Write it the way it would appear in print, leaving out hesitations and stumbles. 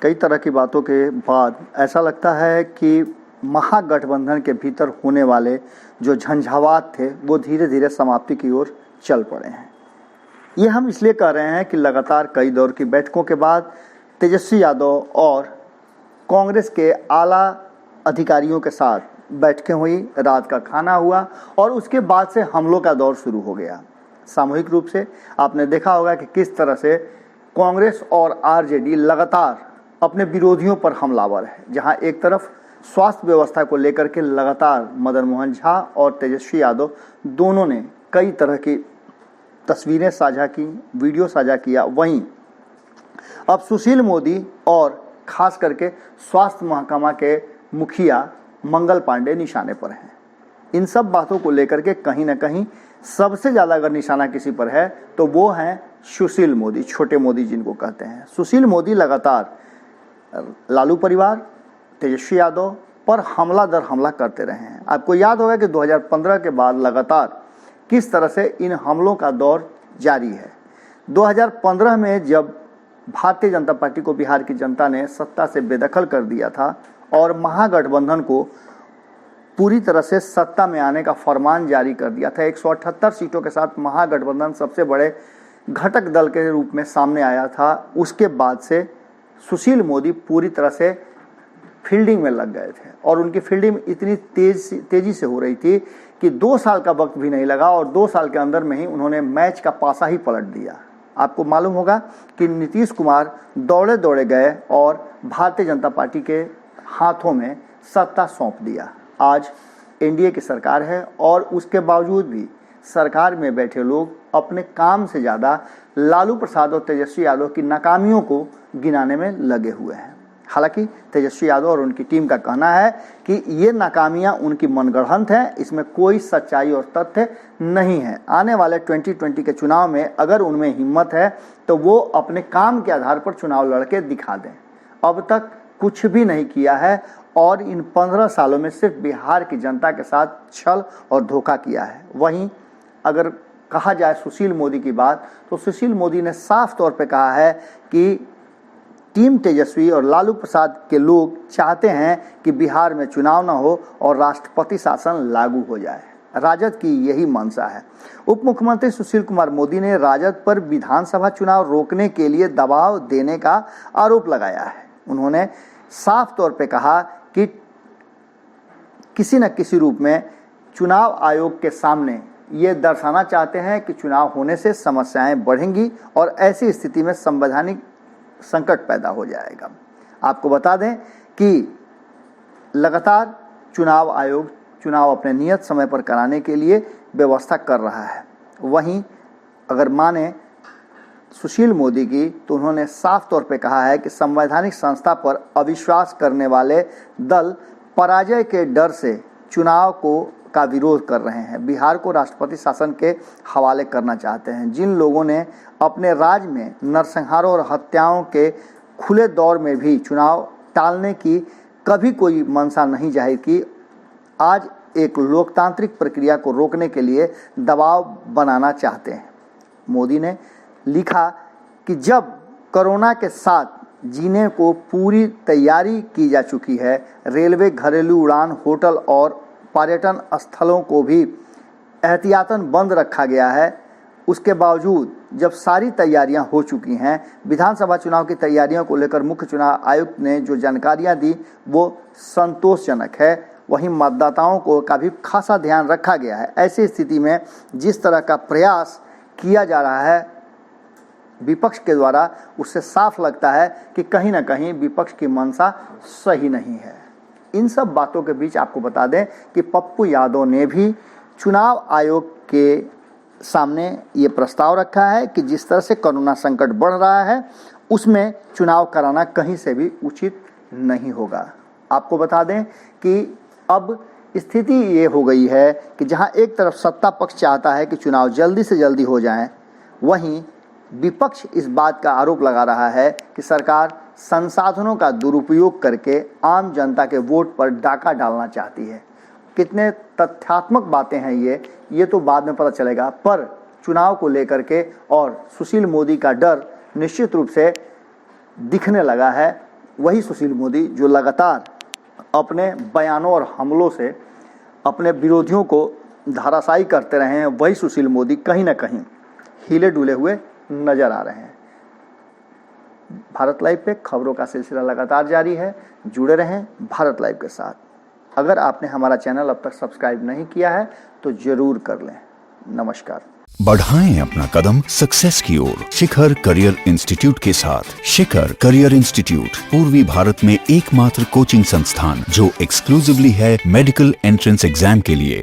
कई तरह की बातों के बाद ऐसा लगता है कि महागठबंधन के भीतर होने वाले जो झंझावात थे वो धीरे धीरे समाप्ति की ओर चल पड़े हैं। ये हम इसलिए कह रहे हैं कि लगातार कई दौर की बैठकों के बाद तेजस्वी यादव और कांग्रेस के आला अधिकारियों के साथ बैठकें हुई, रात का खाना हुआ और उसके बाद से हमलों का दौर शुरू हो गया। सामूहिक रूप से आपने देखा होगा कि किस तरह से कांग्रेस और आरजेडी लगातार अपने विरोधियों पर हमलावर है। जहां एक तरफ स्वास्थ्य व्यवस्था को लेकर के लगातार मदन मोहन झा और तेजस्वी यादव दोनों ने कई तरह की तस्वीरें साझा की, वीडियो साझा किया, वहीं अब सुशील मोदी और खास करके स्वास्थ्य महकमा के मुखिया मंगल पांडे निशाने पर हैं। इन सब बातों को लेकर के कहीं ना कहीं सबसे ज़्यादा अगर निशाना किसी पर है तो वो हैं सुशील मोदी, छोटे मोदी जिनको कहते हैं। सुशील मोदी लगातार लालू परिवार, तेजस्वी यादव पर हमला दर हमला करते रहे हैं। आपको याद होगा कि 2015 के बाद लगातार किस तरह से इन हमलों का दौर जारी है। 2015 में जब भारतीय जनता पार्टी को बिहार की जनता ने सत्ता से बेदखल कर दिया था और महागठबंधन को पूरी तरह से सत्ता में आने का फरमान जारी कर दिया था, 178 सीटों के साथ महागठबंधन सबसे बड़े घटक दल के रूप में सामने आया था। उसके बाद से सुशील मोदी पूरी तरह से फील्डिंग में लग गए थे और उनकी फील्डिंग इतनी तेजी से हो रही थी कि 2 साल का वक्त भी नहीं लगा और 2 साल के अंदर में ही उन्होंने मैच का पासा ही पलट दिया। आपको मालूम होगा कि नीतीश कुमार दौड़े दौड़े गए और भारतीय जनता पार्टी के हाथों में सत्ता सौंप दिया। आज एनडीए की सरकार है और उसके बावजूद भी सरकार में बैठे लोग अपने काम से ज़्यादा लालू प्रसाद और तेजस्वी यादव की नाकामियों को गिनाने में लगे हुए हैं। हालांकि तेजस्वी यादव और उनकी टीम का कहना है कि ये नाकामियां उनकी मनगढ़ंत हैं, इसमें कोई सच्चाई और तथ्य नहीं है। आने वाले 2020 के चुनाव में अगर उनमें हिम्मत है तो वो अपने काम के आधार पर चुनाव लड़के दिखा दें। अब तक कुछ भी नहीं किया है और इन 15 सालों में सिर्फ बिहार की जनता के साथ छल और धोखा किया है। वहीं अगर कहा जाए सुशील मोदी की बात, तो सुशील मोदी ने साफ तौर पे कहा है कि टीम तेजस्वी और लालू प्रसाद के लोग चाहते हैं कि बिहार में चुनाव ना हो और राष्ट्रपति शासन लागू हो जाए। राजद की यही मंशा है। उप मुख्यमंत्री सुशील कुमार मोदी ने राजद पर विधानसभा चुनाव रोकने के लिए दबाव देने का आरोप लगाया है। उन्होंने साफ तौर पे कहा कि किसी न किसी रूप में चुनाव आयोग के सामने ये दर्शाना चाहते हैं कि चुनाव होने से समस्याएं बढ़ेंगी और ऐसी स्थिति में संवैधानिक संकट पैदा हो जाएगा। आपको बता दें कि लगातार चुनाव आयोग चुनाव अपने नियत समय पर कराने के लिए व्यवस्था कर रहा है। वहीं अगर माने सुशील मोदी की, तो उन्होंने साफ तौर पे कहा है कि संवैधानिक संस्था पर अविश्वास करने वाले दल पराजय के डर से चुनाव का विरोध कर रहे हैं, बिहार को राष्ट्रपति शासन के हवाले करना चाहते हैं। जिन लोगों ने अपने राज्य में नरसंहारों और हत्याओं के खुले दौर में भी चुनाव टालने की कभी कोई मंशा नहीं जाहिर की, आज एक लोकतांत्रिक प्रक्रिया को रोकने के लिए दबाव बनाना चाहते हैं। मोदी ने लिखा कि जब कोरोना के साथ जीने को पूरी तैयारी की जा चुकी है, रेलवे, घरेलू उड़ान, होटल और पर्यटन स्थलों को भी एहतियातन बंद रखा गया है, उसके बावजूद जब सारी तैयारियां हो चुकी हैं, विधानसभा चुनाव की तैयारियों को लेकर मुख्य चुनाव आयुक्त ने जो जानकारियां दी वो संतोषजनक है। वहीं मतदाताओं को का भी खासा ध्यान रखा गया है। ऐसी स्थिति में जिस तरह का प्रयास किया जा रहा है विपक्ष के द्वारा, उससे साफ लगता है कि कहीं ना कहीं विपक्ष की मंशा सही नहीं है। इन सब बातों के बीच आपको बता दें कि पप्पू यादव ने भी चुनाव आयोग के सामने ये प्रस्ताव रखा है कि जिस तरह से कोरोना संकट बढ़ रहा है उसमें चुनाव कराना कहीं से भी उचित नहीं होगा। आपको बता दें कि अब स्थिति ये हो गई है कि जहां एक तरफ सत्ता पक्ष चाहता है कि चुनाव जल्दी से जल्दी हो जाएं, वहीं विपक्ष इस बात का आरोप लगा रहा है कि सरकार संसाधनों का दुरुपयोग करके आम जनता के वोट पर डाका डालना चाहती है। कितने तथ्यात्मक बातें हैं ये तो बाद में पता चलेगा, पर चुनाव को लेकर के और सुशील मोदी का डर निश्चित रूप से दिखने लगा है। वही सुशील मोदी जो लगातार अपने बयानों और हमलों से अपने विरोधियों को धाराशायी करते रहे हैं, वही सुशील मोदी कहीं ना कहीं हिले डुले हुए नजर आ रहे हैं। भारत लाइव पे खबरों का सिलसिला लगातार जारी है, जुड़े रहें भारत लाइव के साथ। अगर आपने हमारा चैनल अब तक सब्सक्राइब नहीं किया है तो जरूर कर लें। नमस्कार। बढ़ाएं अपना कदम सक्सेस की ओर शिखर करियर इंस्टीट्यूट के साथ। शिखर करियर इंस्टीट्यूट पूर्वी भारत में एकमात्र कोचिंग संस्थान जो एक्सक्लूसिवली है मेडिकल एंट्रेंस एग्जाम के लिए।